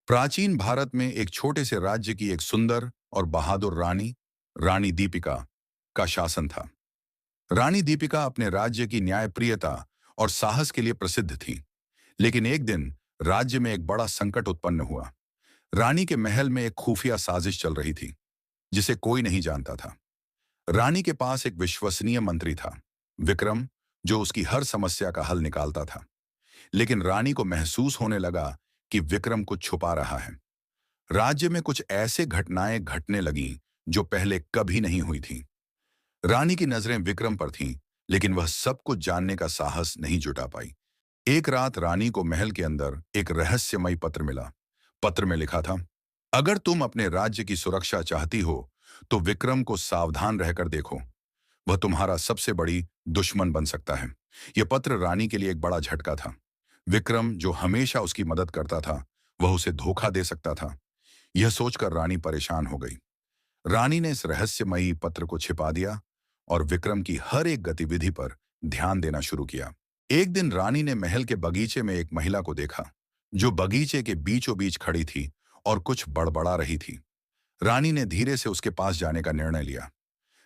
प्राचीन भारत में एक छोटे से राज्य की एक सुंदर और बहादुर रानी, रानी दीपिका, का शासन था। रानी दीपिका अपने राज्य की न्यायप्रियता और साहस के लिए प्रसिद्ध थी। लेकिन एक दिन राज्य में एक बड़ा संकट उत्पन्न हुआ। रानी के महल में एक खुफिया साजिश चल रही थी, जिसे कोई नहीं जानता था। रानी के पास एक विश्वसनीय मंत्री था, विक्रम, जो उसकी हर समस्या का हल निकालता था। लेकिन रानी को महसूस होने लगा कि विक्रम कुछ छुपा रहा है। राज्य में कुछ ऐसे घटनाएं घटने लगीं जो पहले कभी नहीं हुई थीं। रानी की नजरें विक्रम पर थीं, लेकिन वह सब कुछ जानने का साहस नहीं जुटा पाई। एक रात रानी को महल के अंदर एक रहस्यमयी पत्र मिला। पत्र में लिखा था, अगर तुम अपने राज्य की सुरक्षा चाहती हो, तो विक्रम को सावधान रहकर देखो। वह तुम्हारा सबसे बड़ी दुश्मन बन सकता है। यह पत्र रानी के लिए एक बड़ा झटका था। विक्रम, जो हमेशा उसकी मदद करता था, वह उसे धोखा दे सकता था। यह सोचकर रानी परेशान हो गई। रानी ने इस रहस्यमयी पत्र को छिपा दिया और विक्रम की हर एक गतिविधि पर ध्यान देना शुरू किया। एक दिन रानी ने महल के बगीचे में एक महिला को देखा, जो बगीचे के बीचों बीच खड़ी थी और कुछ बड़बड़ा रही थी। रानी ने धीरे से उसके पास जाने का निर्णय लिया।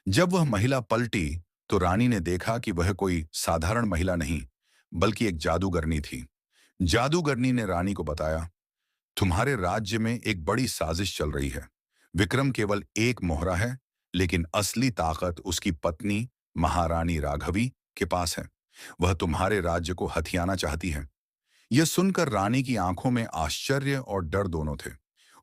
जब वह महिला पलटी, तो रानी ने देखा कि वह कोई साधारण महिला नहीं, बल्कि एक जादूगरनी थी। जादूगरनी ने रानी को बताया, तुम्हारे राज्य में एक बड़ी साजिश चल रही है। विक्रम केवल एक मोहरा है, लेकिन असली ताकत उसकी पत्नी महारानी राघवी के पास है। वह तुम्हारे राज्य को हथियाना चाहती है। यह सुनकर रानी की आंखों में आश्चर्य और डर दोनों थे।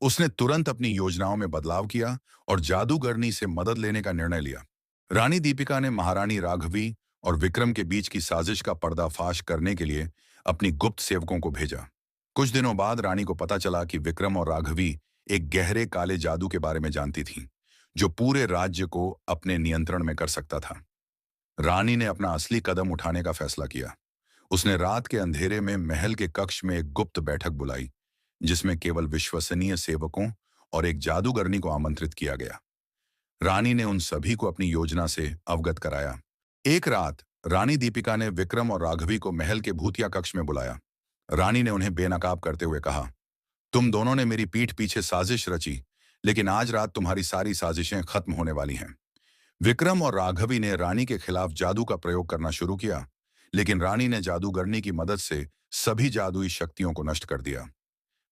उसने तुरंत अपनी योजनाओं में बदलाव किया और जादूगरनी से मदद लेने का निर्णय लिया। रानी दीपिका ने महारानी राघवी और विक्रम के बीच की साजिश का पर्दाफाश करने के लिए अपनी गुप्त सेवकों को भेजा। कुछ दिनों बाद रानी को पता चला कि विक्रम और राघवी एक गहरे काले जादू के बारे में जानती थीं, जो पूरे राज्य को अपने नियंत्रण में कर सकता था। रानी ने अपना असली कदम उठाने का फैसला किया। उसने रात के अंधेरे में महल के कक्ष में एक गुप्त बैठक बुलाई, जिसमें केवल विश्वसनीय सेवकों और एक जादूगरनी को आमंत्रित किया गया। रानी ने उन सभी को अपनी योजना से अवगत कराया। एक रात रानी दीपिका ने विक्रम और राघवी को महल के भूतिया कक्ष में बुलाया। रानी ने उन्हें बेनकाब करते हुए कहा, तुम दोनों ने मेरी पीठ पीछे साजिश रची, लेकिन आज रात तुम्हारी सारी साजिशें खत्म होने वाली हैं। विक्रम और राघवी ने रानी के खिलाफ जादू का प्रयोग करना शुरू किया, लेकिन रानी ने जादूगरनी की मदद से सभी जादुई शक्तियों को नष्ट कर दिया।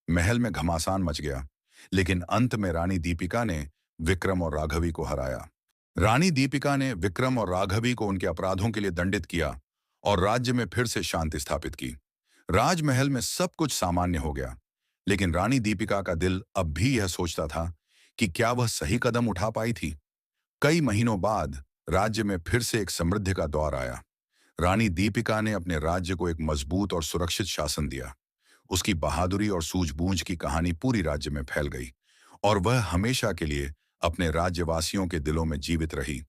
महल में घमासान मच गया, लेकिन अंत में रानी दीपिका ने विक्रम और राघवी को हराया। रानी दीपिका ने विक्रम और राघवी को उनके अपराधों के लिए दंडित किया और राज्य में फिर से शांति स्थापित की। राजमहल में सब कुछ सामान्य हो गया, लेकिन रानी दीपिका का दिल अब भी यह सोचता था कि क्या वह सही कदम उठा पाई थी। कई महीनों बाद राज्य में फिर से एक समृद्धि का दौर आया। रानी दीपिका ने अपने राज्य को एक मजबूत और सुरक्षित शासन दिया। उसकी बहादुरी और सूझबूझ की कहानी पूरी राज्य में फैल गई और वह हमेशा के लिए अपने राज्यवासियों के दिलों में जीवित रही।